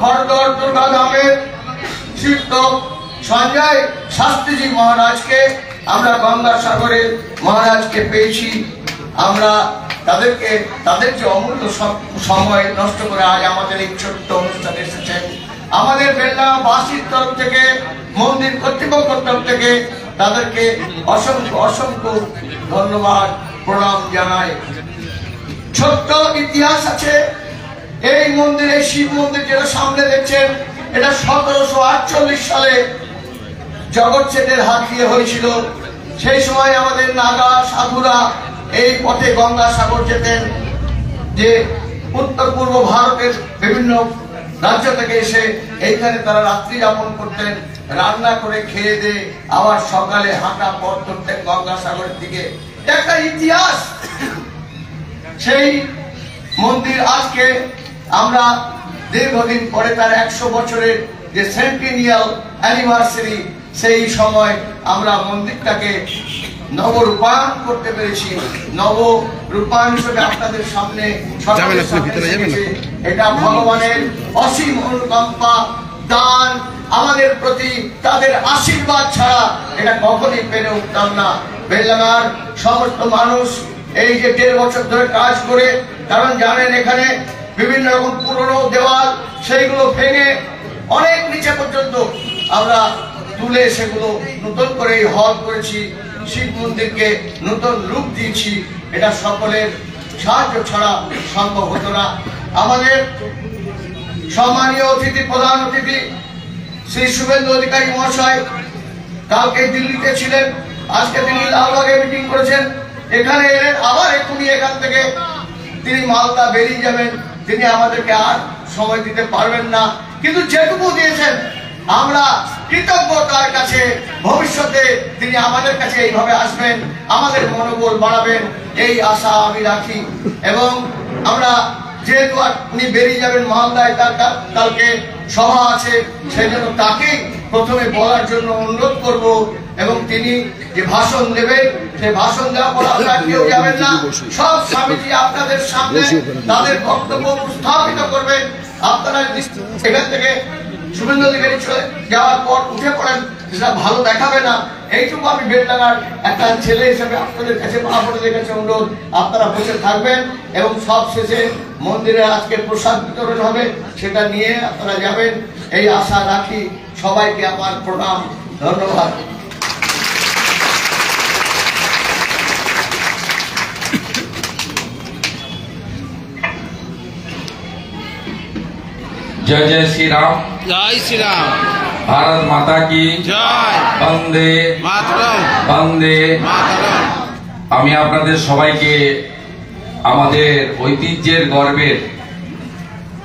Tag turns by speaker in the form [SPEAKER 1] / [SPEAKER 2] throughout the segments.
[SPEAKER 1] খড়গড় দুর্গা ধামের শ্রীযুক্ত সঞ্জয় শাস্ত্রীজি মহারাজকে আমরা গঙ্গাসাগরের মহারাজকে পেয়েছি। আমরা তাদের যে অমূল্য সময় নষ্ট করে আজ আমাদের এই ছোট্ট অনুষ্ঠানে এসেছেন, আমাদের বেলডাঙ্গাবাসীর তরফ থেকে, মন্দির কর্তৃপক্ষের তরফ থেকে তাদেরকে অসংখ্য অসংখ্য ধন্যবাদ প্রণাম জানাই। ছোট্ট ইতিহাস আছে এই মন্দিরে। শিব মন্দির যেটা সামনে দেখছেন, এটা 1748 সালে জগৎ সেটের হাত দিয়ে হয়েছিল। সেই সময় আমাদের নাগা সাধুরা এই পথে গঙ্গাসাগর যেতেন, যে উত্তর পূর্ব ভারতের বিভিন্ন রাজ্য থেকে এসে এইখানে তারা রাত্রি যাপন করতেন, রান্না করে খেয়ে দিয়ে আবার সকালে হাঁটা পথ ধরতেন গঙ্গাসাগরের দিকে। একটা ইতিহাস সেই মন্দির। আজকে আমরা দীর্ঘদিন পরে তার 100 বছরের যে সেন্টিনিয়াল অ্যানিভার্সারি, সেই সময় আমরা মন্দিরটাকে নবরূপায়ণ করতে পেরেছি। নবরূপায়ণ হিসেবে আপনাদের সামনে এটা ভগবানের অসীম অনুকম্পা, দান আমাদের প্রতি, তাদের আশীর্বাদ ছাড়া এটা কখনই পেরে উঠতাম না। বেলডাঙ্গার সমস্ত মানুষ এই যে 1.5 বছর ধরে কাজ করে, কারণ জানেন এখানে বিভিন্ন রকম পুরনো দেওয়াল, সেইগুলো ভেঙে অনেক নিচে পর্যন্ত আমরা তুলে সেগুলো নতুন করে হল করেছি, শিব মন্দিরকে নতুন রূপ দিয়েছি। এটা সকলের সাহায্য ছাড়া সম্ভব হতো না। আমাদের সম্মানীয় অতিথি, প্রধান অতিথি শ্রী শুভেন্দু অধিকারী মহাশয় কালকে দিল্লিতে ছিলেন, আজকে তিনি লালবাগে মিটিং করেছেন। এখানে এলেন, আবার এক্ষুনি এখান থেকে তিনি মালদা বেরিয়ে যাবেন। তিনি আমাদেরকে আর সময় দিতে পারবেন না, কিন্তু যেটুকু দিয়েছেন আমরা কৃতজ্ঞ তার কাছে। ভবিষ্যতে তিনি আমাদের কাছে এইভাবে আসবেন, আমাদের মনোবল বাড়াবেন, এই আশা আমি রাখি। এবং আমরা যেহেতু উনি বেরিয়ে যাবেন মালদায়, তার কালকে সভা আছে, সেই জন্য তাকে প্রথমে বলার জন্য অনুরোধ করব। এবং তিনি যে ভাষণ দেবেন, সেই ভাষণ দেওয়ার পর আপনারা কেউ যাবেন না, সব স্বামীজি আপনাদের সামনে তাদের বক্তব্য উপস্থাপিত করবেন। আপনারা এখান থেকে শুভেন্দু অধিকারী চলে যাওয়ার পর উঠে পড়েন, সেটা ভালো দেখাবে না। এইটুকু আমি বেলডাঙ্গার একটা ছেলে হিসেবে আপনাদের কাছে, আপনাদের কাছে অনুরোধ, আপনারা বসে থাকবেন এবং সব শেষে মন্দিরে আজকে প্রসাদ বিতরণ হবে, সেটা নিয়ে আপনারা যাবেন, এই আশা রাখি। সবাইকে আমার প্রণাম, ধন্যবাদ।
[SPEAKER 2] जय जय श्री राम।
[SPEAKER 3] जय श्री राम।
[SPEAKER 2] भारत माता की
[SPEAKER 3] जय।
[SPEAKER 2] वंदे
[SPEAKER 3] मातरम।
[SPEAKER 2] वंदे
[SPEAKER 3] मातरम।
[SPEAKER 2] আমি আপনাদের সবাইকে আমাদের ঐতিহ্যের গর্বের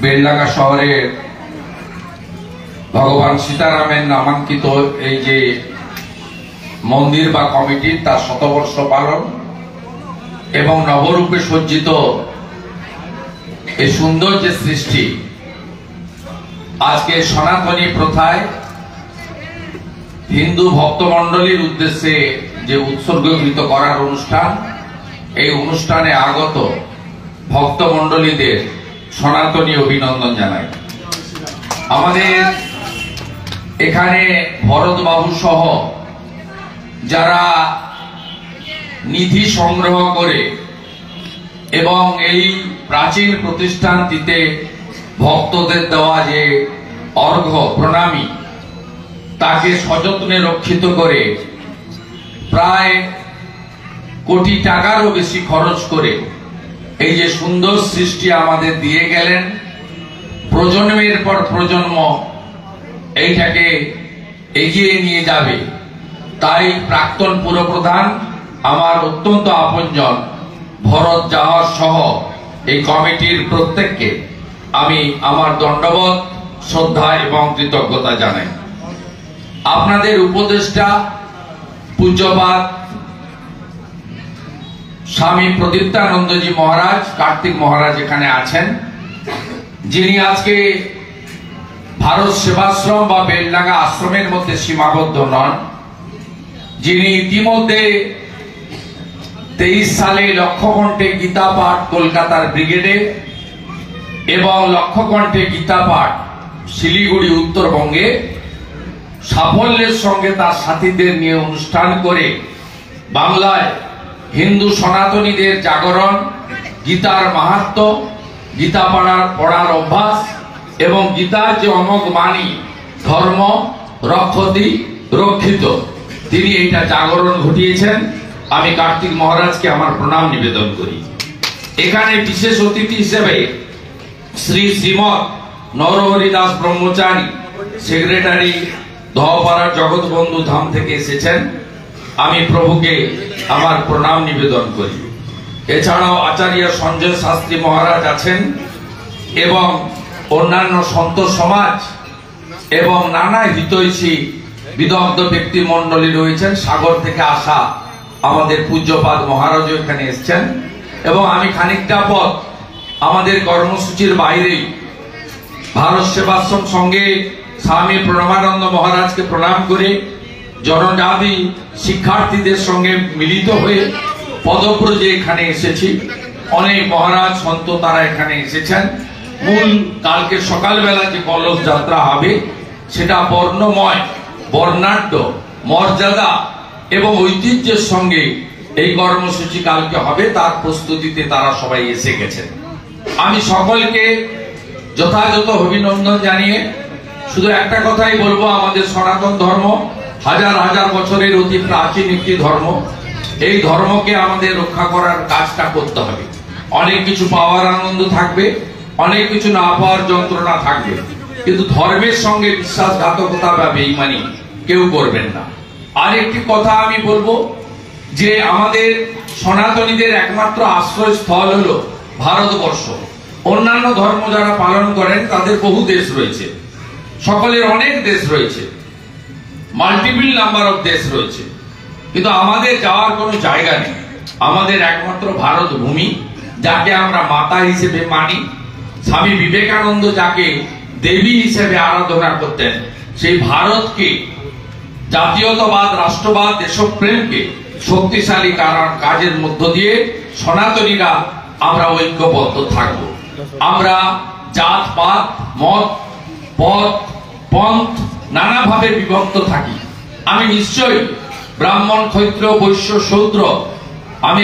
[SPEAKER 2] বেলডাঙ্গা শহরের ভগবান সীতারামের নামাঙ্কিত এই যে মন্দির বা কমিটির তার 100 বর্ষ পালন এবং নবরূপে সজ্জিত এই সুন্দর যে সৃষ্টি, আজকে সনাতনী প্রথায় হিন্দু ভক্তমণ্ডলীর উদ্দেশ্যে যে উৎসর্গীকৃত করার অনুষ্ঠান, এই অনুষ্ঠানে আগত ভক্তমণ্ডলীদের সনাতনী অভিনন্দন জানাই। আমাদের এখানে ভরতবাবু সহ যারা নিধি সংগ্রহ করে এবং এই প্রাচীন প্রতিষ্ঠানটিতে ভক্তদের দেওয়া যে অর্ঘ্য প্রণামী, তাকে সযত্নে রক্ষিত করে প্রায় কোটি টাকারও বেশি খরচ করে এই যে সুন্দর সৃষ্টি আমাদের দিয়ে গেলেন, প্রজন্মের পর প্রজন্ম এইটাকে এগিয়ে নিয়ে যাবে। তাই প্রাক্তন পুরপ্রধান, আমার অত্যন্ত আপনজন ভরত জাহাজ সহ এই কমিটির প্রত্যেককে আমি আমার দণ্ডবত, শ্রদ্ধা এবং কৃতজ্ঞতা জানাই। আপনাদের উপদেষ্টা পূজ্যপাদ স্বামী প্রদীপ্তানন্দজি মহারাজ, কার্তিক মহারাজ এখানে আছেন, যিনি আজকে ভারত সেবাশ্রম বা বেলডাঙ্গা আশ্রমের মধ্যে সীমাবদ্ধ নন, যিনি ইতিমধ্যে 23 সালে লক্ষকণ্ঠে গীতা পাঠ কলকাতার ব্রিগেডে এবং লক্ষকণ্ঠে গীতা পাঠ শিলিগুড়ি উত্তরবঙ্গে সাফল্যের সঙ্গে তার সাথীদের নিয়ে অনুষ্ঠান করে বাংলায় হিন্দু সনাতনীদের জাগরণ, গীতার মাহাত্ম্য, গীতা পড়ার অভ্যাস এবং গীতার যে অমোঘ বাণী ধর্ম রক্ষতি রক্ষিত, তিনি এইটা জাগরণ ঘটিয়েছেন। আমি কার্তিক মহারাজকে আমার প্রণাম নিবেদন করি। এখানে বিশেষ অতিথি হিসেবে শ্রী শ্রীমৎ নরহরি দাস ব্রহ্মচারী সেক্রেটারি দহপাড়ার জগৎবন্ধু ধাম থেকে এসেছেন। আমি প্রভুকে আমার প্রণাম নিবেদন করি। এছাড়াও আচার্য সঞ্জয় শাস্ত্রী মহারাজ আছেন এবং অন্যান্য সন্ত সমাজ এবং নানা হিতৈষী বিদগ্ধ ব্যক্তি মন্ডলী রয়েছেন। সাগর থেকে আসা আমাদের পূজ্যপাদ মহারাজ এখানে এসেছেন এবং আমি খানিকটা পথ আমাদের কর্মসূচির বাইরেই ভারত সেবাশ্রম সঙ্গে স্বামী প্রণবানন্দ মহারাজকে প্রণাম করে জনজাতি শিক্ষার্থীদের সঙ্গে মিলিত হয়ে পদব্রজে এখানে এসেছি। অনেক মহারাজ সন্ত তারা এখানে এসেছেন। মূল কালকে সকালবেলা যে কলস যাত্রা হবে সেটা বর্ণময়, বর্ণাঢ্য, মর্যাদা এবং ঐতিহ্যের সঙ্গে এই কর্মসূচি কালকে হবে, তার প্রস্তুতিতে তারা সবাই এসে গেছেন। আমি সকলকে যথাযথ অভিনন্দন জানিয়ে শুধু একটা কথাই বলবো, আমাদের সনাতন ধর্ম হাজার হাজার বছরের অতি প্রাচীন একটি ধর্ম। এই ধর্মকে আমাদের রক্ষা করার কাজটা করতে হবে। অনেক কিছু পাওয়ার আনন্দ থাকবে, অনেক কিছু না পাওয়ার যন্ত্রণা থাকবে, কিন্তু ধর্মের সঙ্গে বিশ্বাসঘাতকতা বা বেঈমানি কেউ করবেন না। আর একটি কথা আমি বলবো যে আমাদের সনাতনীদের একমাত্র আশ্রয়স্থল হলো ভারতবর্ষ। অন্যান্য ধর্ম যারা পালন করেন তাদের বহু দেশ রয়েছে, সকলের অনেক দেশ রয়েছে, মাল্টিপল নাম্বার অফ দেশ রয়েছে, কিন্তু আমাদের যাওয়ার কোনো জায়গা নেই। আমাদের একমাত্র ভারত ভূমি, যাকে আমরা মাতা হিসেবে মানি। স্বামী বিবেকানন্দ যাকে দেবী হিসেবে আরাধনা করতেন, সেই ভারতকে, জাতীয়তাবাদ, রাষ্ট্রবাদ, দেশপ্রেমকে শক্তিশালী কাজের মধ্য দিয়ে সনাতনীরা আমরা ঐক্যবদ্ধ থাকব। আমরা জাত পাত মত পথ পন্থ নানাভাবে বিভক্ত থাকি। আমি নিশ্চয়ই ব্রাহ্মণ ক্ষত্রিয় বৈশ্য শূদ্র আমি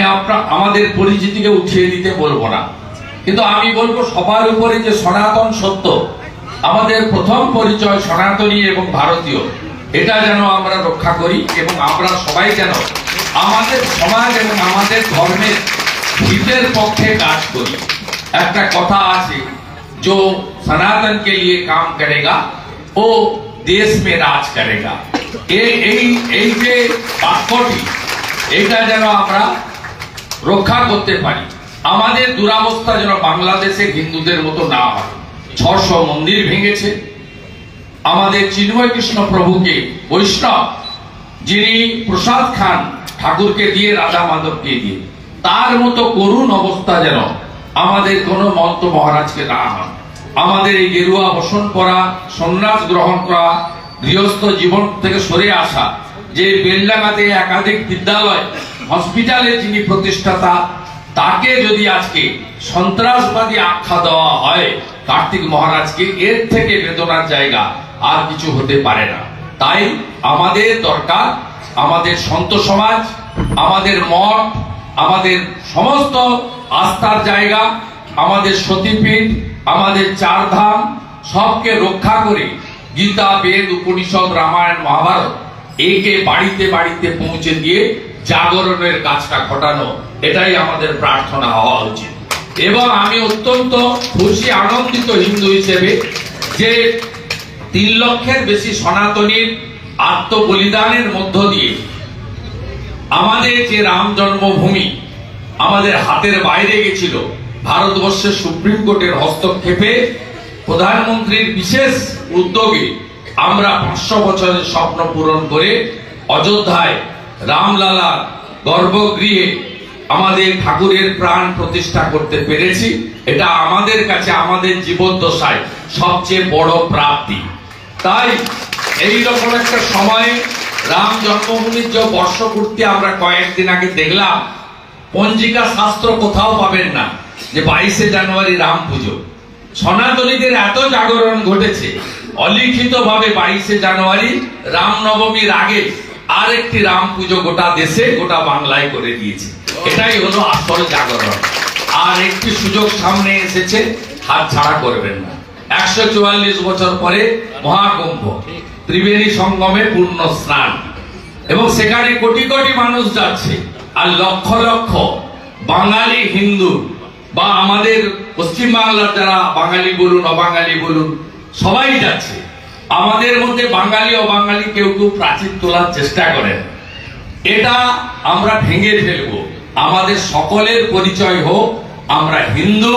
[SPEAKER 2] আমাদের পরিচিতিকে উঠিয়ে দিতে বলবো না, কিন্তু আমি বলবো সবার উপরে যে সনাতন সত্য, আমাদের প্রথম পরিচয় সনাতনী এবং ভারতীয়, এটা যেন আমরা রক্ষা করি এবং আমরা সবাই যেন আমাদের সমাজ এবং আমাদের ধর্মের হিতের পক্ষে কাজ করি। একটা কথা আছে, जो सनातन के लिए काम करेगा वो देश में राज करेगा। এই যে বাক্যটি, এটা যেন আমরা রক্ষা করতে পারি। আমাদের দুরাবস্থা যেন বাংলাদেশে হিন্দুদের মতো না হয়। 600 মন্দির ভেঙেছে, আমাদের চিন্ময় কৃষ্ণ প্রভুকে বৈষ্ণব যিনি প্রসাদ খান ঠাকুরকে দিয়ে, রাধা মাধবকে দিয়ে, তার মতো করুণ অবস্থা যেন আমাদের কোন মন্ত্র মহারাজকে না হয়। আমাদের এই গেরুয়া বসন পরা, সন্ন্যাস গ্রহণ করা, গৃহস্থ জীবন থেকে সরে আসা, যে বেলডাঙ্গাতে একাধিক বিদ্যালয় হসপিটালে যিনি প্রতিষ্ঠাতা, তাকে যদি আজকে সন্ত্রাসবাদী আখ্যা দেওয়া হয় কার্তিক মহারাজকে, এর থেকে বেদনার জায়গা আর কিছু হতে পারে না। তাই আমাদের দরকার আমাদের সন্ত সমাজ, আমাদের মঠ, আমাদের সমস্ত আস্থার জায়গা, আমাদের সতীপীঠ, আমাদের চারধাম সবকে রক্ষা করে গীতা, বেদ, উপনিষদ, রামায়ণ, মহাভারত একে বাড়িতে বাড়িতে পৌঁছে দিয়ে জাগরণের কাজটা ঘটানো, এটাই আমাদের প্রার্থনা হওয়া উচিত। এবং আমি অত্যন্ত খুশি আনন্দিত হিন্দু হিসেবে যে 3 লক্ষের বেশি সনাতনীর আত্মবলিদানের মধ্য দিয়ে আমাদের যে রাম জন্মভূমি আমাদের হাতের বাইরে গেছিল, ভারতবর্ষের সুপ্রিম কোর্টের হস্তক্ষেপে প্রধানমন্ত্রীর বিশেষ উদ্যোগে আমরা 500 বছরের স্বপ্ন পূরণ করে অযোধ্যায় রামলালা গর্ভগৃহে আমাদের ঠাকুরের প্রাণ প্রতিষ্ঠা করতে পেরেছি। এটা আমাদের কাছে আমাদের জীবদ্দশায় সবচেয়ে বড় প্রাপ্তি। তাই এইরকম একটা সময়ে রাম জন্মভূমির যে বর্ষপূর্তি আমরা কয়েকদিন আগে দেখলাম, পঞ্জিকা শাস্ত্র কোথাও পাবেন না যে 22শে জানুয়ারি রাম পুজো। সনাতনীদের এত জাগরণ ঘটেছে, অলিখিত ভাবে 22শে জানুয়ারি রামনবমীর আগে আরেকটি রাম পুজো গোটা দেশে গোটা বাংলায় করে দিয়েছে। এটাই হলো আসল জাগরণ। আর একটি সুযোগ সামনে এসেছে, হাত ছাড়া করবেন না। 144 বছর পরে মহাকুম্ভ, ত্রিবেণী সঙ্গমে পূর্ণ স্নান, এবং সেখানে কোটি কোটি মানুষ যাচ্ছে। আর লক্ষ লক্ষ বাঙালি হিন্দু বা আমাদের পশ্চিমবাংলার যারা বাঙালি বলুন অবাঙালি বলুন সবাই যাচ্ছে। আমাদের মধ্যে বাঙালি অবাঙালি কেউ কেউ প্রাচীর তোলার চেষ্টা করেন, এটা আমরা ভেঙে ফেলবো। আমাদের সকলের পরিচয় হোক আমরা হিন্দু,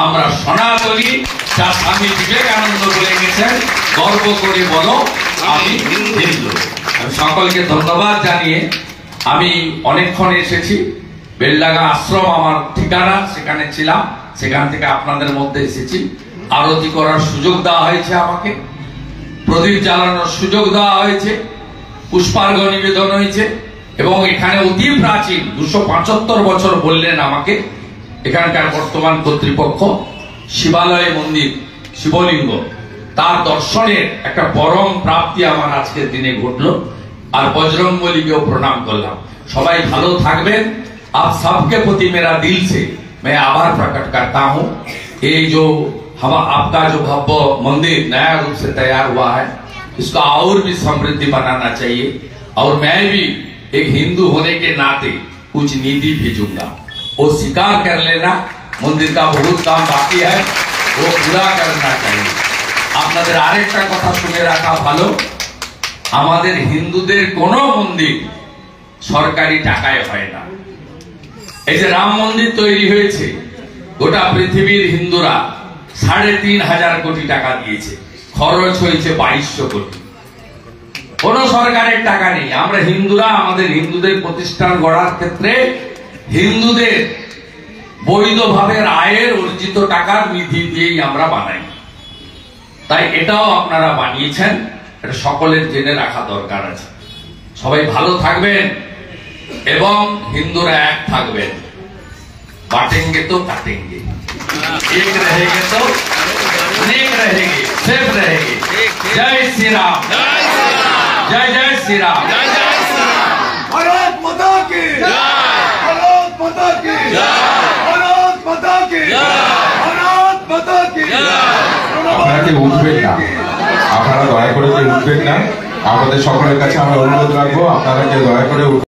[SPEAKER 2] আমরা সনাতনী, যা স্বামী বিবেকানন্দ বলে গেছেন, গর্ব করে বলো আমি হিন্দু। আমি সকলকে ধন্যবাদ জানিয়ে আমি অনেকক্ষণ এসেছি। বেলডাঙ্গা আশ্রম আমার ঠিকানা, সেখানে ছিলাম, সেখান থেকে আপনাদের মধ্যে এসেছি। আরতি করার সুযোগ দেওয়া হয়েছে আমাকে, প্রদীপ জ্বালানোর সুযোগ দেওয়া হয়েছে, পুষ্পার্ঘ্য নিবেদন হয়েছে, এবং এখানে অতি প্রাচীন 275 বছর বললেন আমাকে এখানকার বর্তমান কর্তৃপক্ষ, শিবালয় মন্দির, শিবলিঙ্গ, তার দর্শনের একটা পরম প্রাপ্তি আমার আজকের দিনে ঘটলো। আর বজরংবলীকেও প্রণাম করলাম। সবাই ভালো থাকবেন। आप सबके प्रति मेरा दिल से मैं आभार प्रकट करता हूँ। ये जो आपका जो भव्य मंदिर नया रूप से तैयार हुआ है, इसको और भी समृद्धि बनाना चाहिए। और मैं भी एक हिंदू होने के नाते कुछ नीति भेजूंगा, वो स्वीकार कर लेना। मंदिर का बहुत काम बाकी है, वो पूरा करना चाहिए। আপনাদের আরেকটা কথা শুনে রাখা ভালো, আমাদের হিন্দুদের কোনো মন্দির সরকারি টাকায় হয় না। এই যে রাম মন্দির তৈরি হয়েছে, গোটা পৃথিবীর হিন্দুরা 3.5 কোটি টাকা দিয়েছে, খরচ হয়েছে 2200 কোটি। কোন সরকারের টাকা নেই। আমরা হিন্দুরা আমাদের হিন্দুদের প্রতিষ্ঠান গড়ার ক্ষেত্রে হিন্দুদের বৈধভাবে আয়ের অর্জিত টাকার নিধি দিয়েই আমরা বানাই। তাই এটাও আপনারা বানিয়েছেন, এটা সকলের জেনে রাখা দরকার আছে। সবাই ভালো থাকবেন এবং হিন্দুরা এক থাকবেন। बांटेंगे तो काटेंगे, एक रहेंगे तो अनेक रहेंगे, सेफ रहेंगे। जय श्री राम, जय जय श्री राम।
[SPEAKER 1] भारत माता की जय, भारत माता की जय, भारत माता की जय, भारत माता की जय।
[SPEAKER 4] আপনারা কেউ উঠবেন না, আপনারা দয়া করে কেউ উঠবেন না। আমাদের সকলের কাছে আমরা অনুরোধ রাখবো, আপনারা কেউ দয়া করে